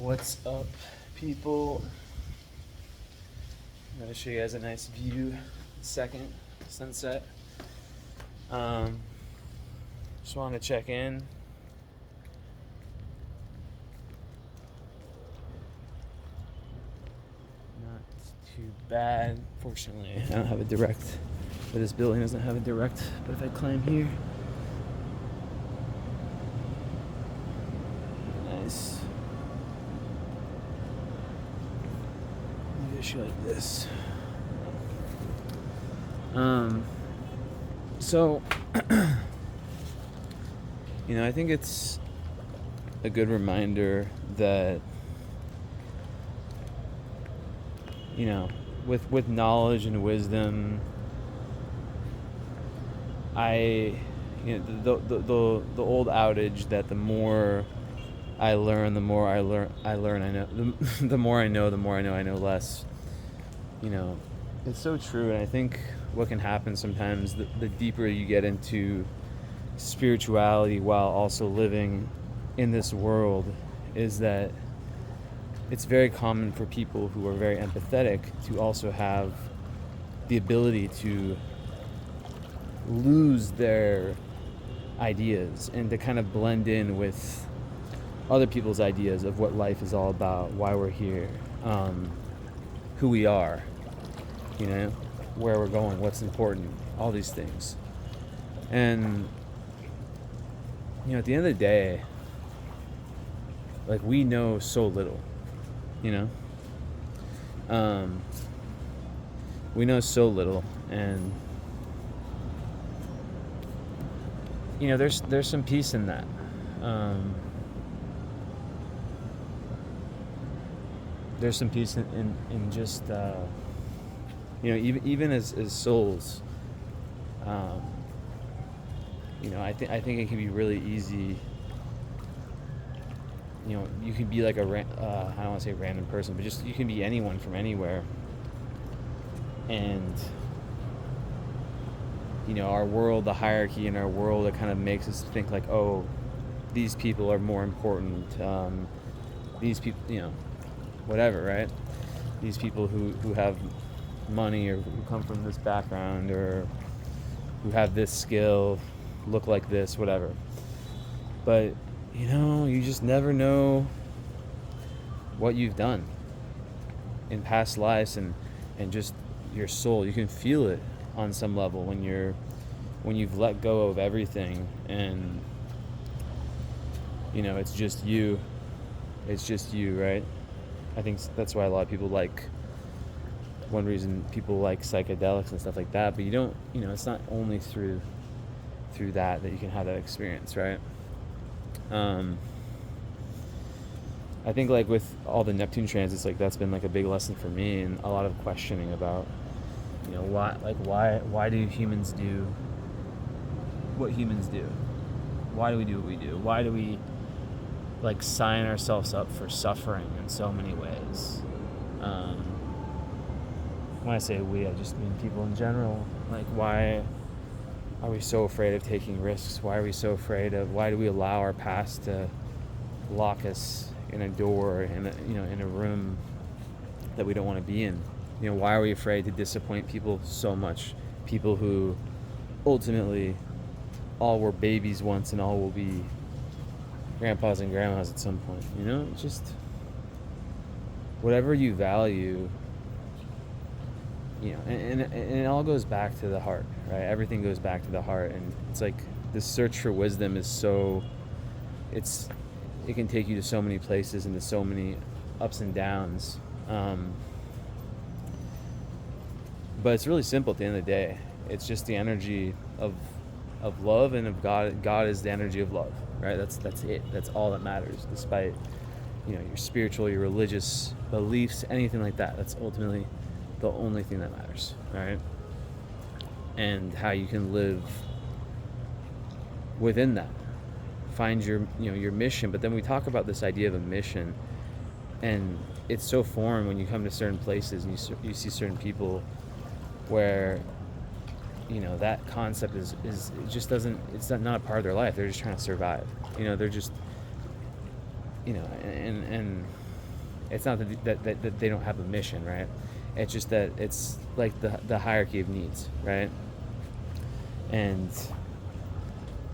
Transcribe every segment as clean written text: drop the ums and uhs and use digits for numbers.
What's up, people? I'm gonna show you guys a nice view. Second sunset. Just wanted to check in. Not too bad. Fortunately, I don't have a direct. But this building doesn't have a direct. But if I climb here, nice. Maybe I should like this. So, I think it's a good reminder that, with knowledge and wisdom, the old adage that the more I learn, the more I know, the more I know, the more I know less. It's so true, and I think what can happen sometimes, the deeper you get into spirituality while also living in this world, is that it's very common for people who are very empathetic to also have the ability to lose their ideas and to kind of blend in with other people's ideas of what life is all about, why we're here, who we are, where we're going, what's important, all these things. And at the end of the day, we know so little, we know so little, and there's some peace in that. There's some peace in just even as souls. I think it can be really easy. You can be like I don't want to say random person, but just you can be anyone from anywhere. And our world, the hierarchy in our world, it kind of makes us think like, oh, these people are more important. These people, whatever, right? These people who have money or who come from this background or who have this skill, look like this, whatever. But you just never know what you've done in past lives and just your soul. You can feel it on some level when you've let go of everything and it's just you, right? I think that's why a lot of people one reason people like psychedelics and stuff like that, but you don't, it's not only through that you can have that experience, right? I think with all the Neptune transits, that's been a big lesson for me, and a lot of questioning about, why do humans do what humans do? Why do we do what we do? Why do we sign ourselves up for suffering in so many ways? When I say we, I just mean people in general. Why are we so afraid of taking risks? Why are we so afraid why do we allow our past to lock us in a door, in a room that we don't want to be in? Why are we afraid to disappoint people so much? People who ultimately all were babies once and all will be grandpas and grandmas at some point. Just whatever you value, and it all goes back to the heart, right? Everything goes back to the heart, and it's this search for wisdom is it can take you to so many places and to so many ups and downs. But it's really simple at the end of the day. It's just the energy of love and of God. God is the energy of love, right? That's it. That's all that matters, despite your spiritual, your religious beliefs, anything like that. That's ultimately the only thing that matters, right? And how you can live within that, find your mission. But then we talk about this idea of a mission, and it's so foreign when you come to certain places and you see certain people where that concept is it just doesn't, it's not a part of their life. They're just trying to survive. They're just and It's not that they don't have a mission, right? It's just that it's like the hierarchy of needs, right? And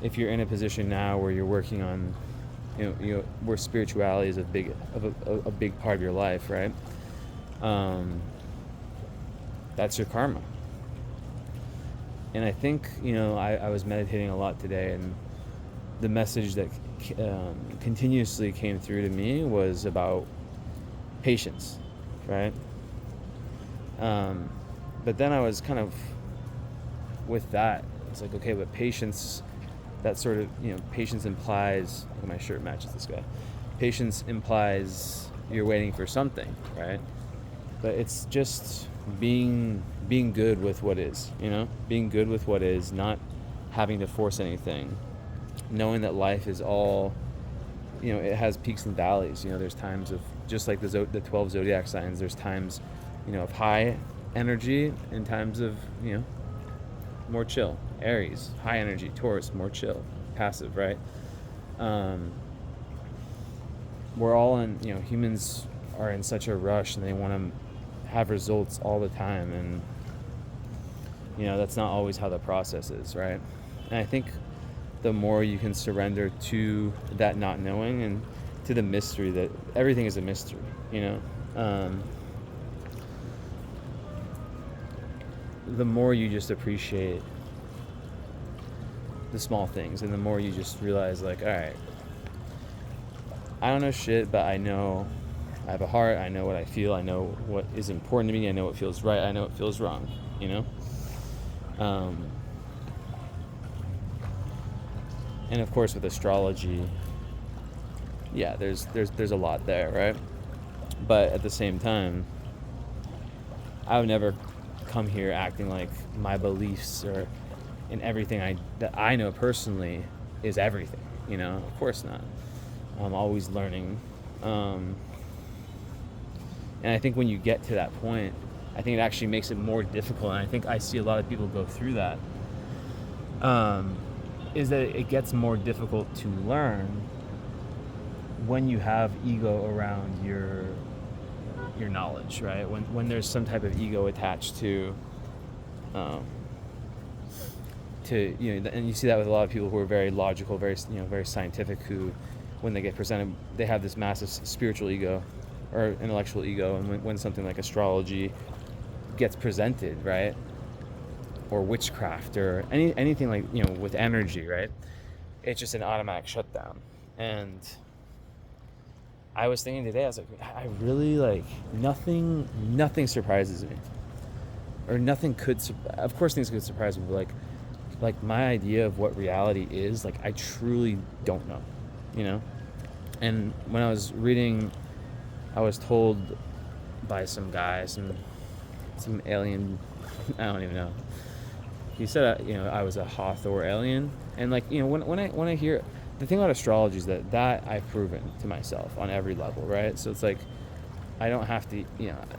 if you're in a position now where you're working on, where spirituality is a big part of your life, right? That's your karma. And I think, I was meditating a lot today, and the message that continuously came through to me was about patience, right? But then I was kind of with that. It's like, okay, but patience, that sort of, patience implies, my shirt matches this guy. Patience implies you're waiting for something, right? But it's just being good with what is, being good with what is, not having to force anything, knowing that life is all, it has peaks and valleys. There's times of, just like the 12 zodiac signs, there's times, of high energy and times of, more chill. Aries, high energy. Taurus, more chill, passive, right? We're all in, humans are in such a rush, and they want to have results all the time, and that's not always how the process is, right? And I think the more you can surrender to that not knowing, and to the mystery that everything is a mystery, the more you just appreciate the small things, and the more you just realize, like, all right, I don't know shit, but I know I have a heart, I know what I feel, I know what is important to me, I know what feels right, I know what feels wrong, and of course with astrology, yeah, there's a lot there, right? But at the same time, I would never come here acting like my beliefs or in everything that I know personally is everything, of course not. I'm always learning, and I think when you get to that point, I think it actually makes it more difficult, and I think I see a lot of people go through that, is that it gets more difficult to learn when you have ego around your knowledge, right? When there's some type of ego attached to and you see that with a lot of people who are very logical, very scientific, who, when they get presented, they have this massive spiritual ego or intellectual ego, and when something like astrology gets presented, right, or witchcraft or anything like, with energy, right, it's just an automatic shutdown. And I was thinking today, I was like, I really, like, nothing surprises me, or nothing could, of course things could surprise me, but like my idea of what reality is, like, I truly don't know, and when I was reading, I was told by some guy, some alien, I don't even know, he said, I was a Hathor alien, and like, when I hear, the thing about astrology is that I've proven to myself on every level, right? So it's like, I don't have to,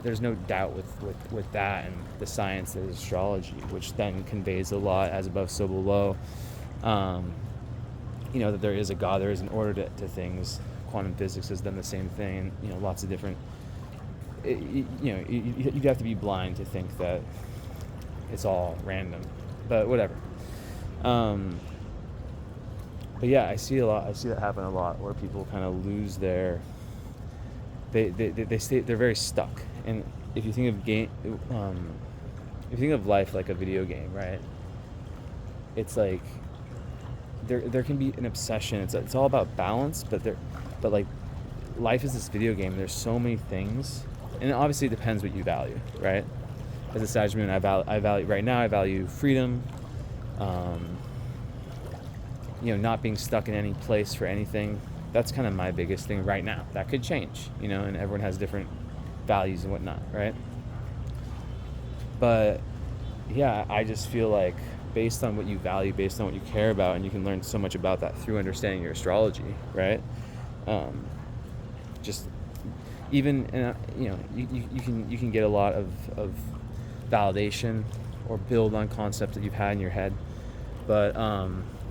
there's no doubt with that and the science that is astrology, which then conveys a lot, as above, so below, that there is a God, there is an order to things. Quantum physics has done the same thing, lots of different, you'd have to be blind to think that it's all random, but whatever. But yeah, I see that happen a lot, where people kind of lose their, they stay, they're very stuck. And if you think of if you think of life like a video game, right? It's like there can be an obsession. It's all about balance, but like life is this video game. There's so many things, and it obviously depends what you value, right? As a Sagittarius, I value right now. I value freedom. Not being stuck in any place for anything. That's kind of my biggest thing right now. That could change, and everyone has different values and whatnot, right? But yeah, I just feel like, based on what you value, based on what you care about, and you can learn so much about that through understanding your astrology, right? Just even, you can get a lot of validation or build on concepts that you've had in your head, but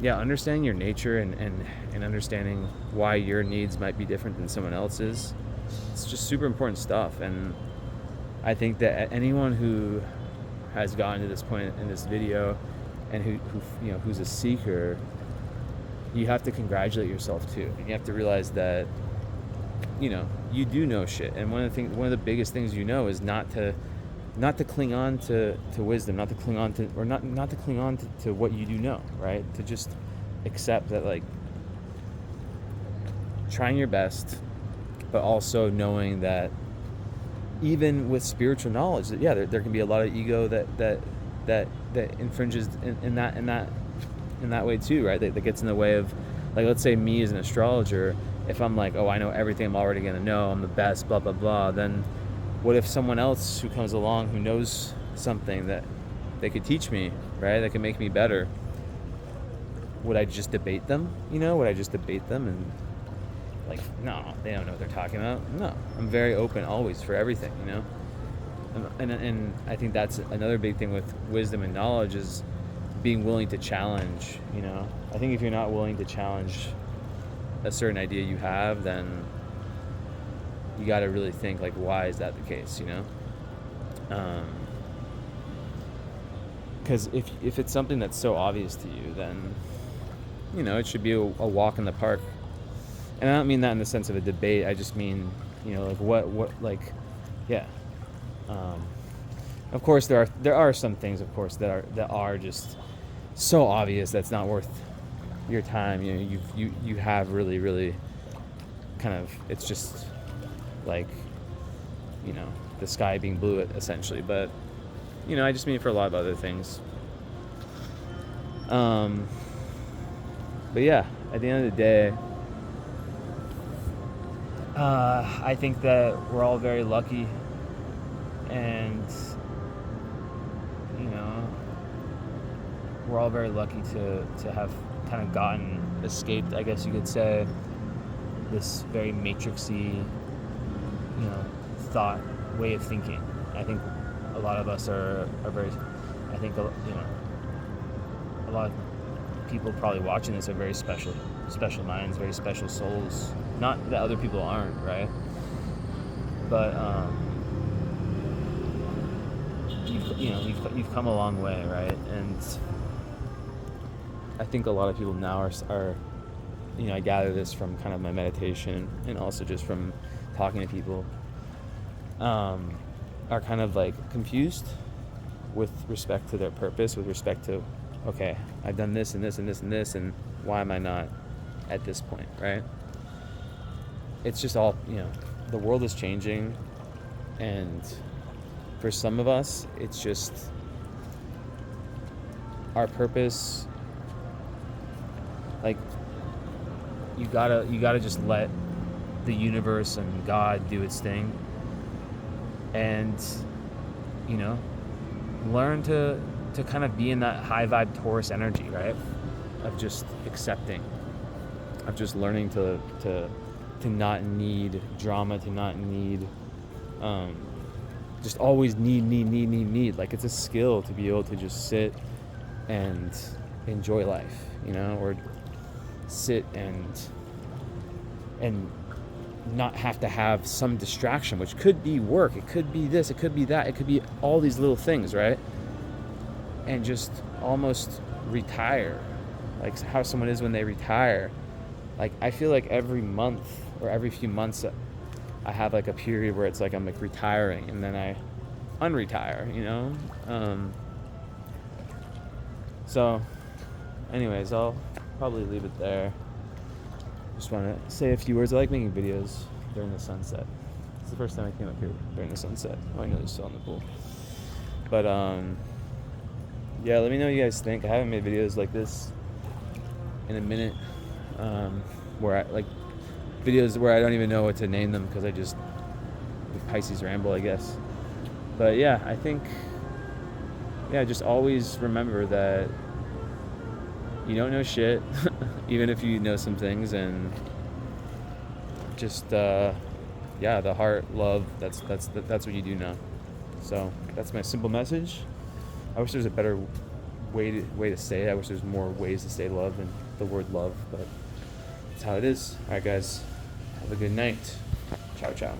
yeah, understanding your nature and understanding why your needs might be different than someone else's. It's just super important stuff. And I think that anyone who has gotten to this point in this video and who you know, who's a seeker, you have to congratulate yourself too. And you have to realize that, you know, you do know shit. And one of the biggest things you know is not to cling on to wisdom, not to cling on to, or not to cling on to what you do know, right? To just accept that, like, trying your best, but also knowing that even with spiritual knowledge, that yeah, there can be a lot of ego that infringes in that way too, right? That gets in the way of, like, let's say me as an astrologer, if I'm like, oh, I know everything I'm already gonna know, I'm the best, blah blah blah, then what if someone else who comes along who knows something that they could teach me, right? That could make me better? Would I just debate them? You know, would I just debate them and, like, no, they don't know what they're talking about? No, I'm very open always for everything, you know? And I think that's another big thing with wisdom and knowledge, is being willing to challenge, you know? I think if you're not willing to challenge a certain idea you have, then you got to really think, like, why is that the case, you know? Because if it's something that's so obvious to you, then, you know, it should be a walk in the park. And I don't mean that in the sense of a debate. I just mean, you know, like, what like, yeah. Of course, there are some things, of course, that are just so obvious that's not worth your time. You know, you have really kind of, it's just like, you know, the sky being blue essentially. But, you know, I just mean it for a lot of other things. But yeah, at the end of the day, I think that we're all very lucky, and, you know, we're all very lucky to have kind of escaped, I guess you could say, this very matrixy, you know, thought way of thinking. I think a lot of us are very, I think, you know, a lot of people probably watching this are very special minds, very special souls. Not that other people aren't, right? But you've come a long way, right? And I think a lot of people now are, you know, I gather this from kind of my meditation and also just from talking to people, are kind of like confused with respect to their purpose, with respect to, okay, I've done this and this and this and this, and why am I not at this point, right? It's just all, you know, the world is changing, and for some of us, it's just our purpose. Like, you gotta just let the universe and God do its thing, and, you know, learn to kind of be in that high vibe Taurus energy, right? Of just accepting, of just learning to not need drama, to not need, just always need. Like, it's a skill to be able to just sit and enjoy life, you know, or sit and not have to have some distraction, which could be work, it could be this, it could be that, it could be all these little things, right? And just almost retire, like how someone is when they retire. Like, I feel like every month or every few months I have like a period where it's like I'm like retiring, and then I unretire, you know? So anyways, I'll probably leave it there. Just want to say a few words. I like making videos during the sunset. It's the first time I came up here during the sunset. Oh, I know there's still in the pool. But yeah, let me know what you guys think. I haven't made videos like this in a minute, where I like videos where I don't even know what to name them, because I just Pisces Ramble, I guess. But yeah, I think, yeah, just always remember that you don't know shit, even if you know some things, and just yeah, the heart, love, that's what you do know. So that's my simple message. I wish there was a better way to say it. I wish there's more ways to say love than the word love, but that's how it is. All right, guys, have a good night. Ciao, ciao.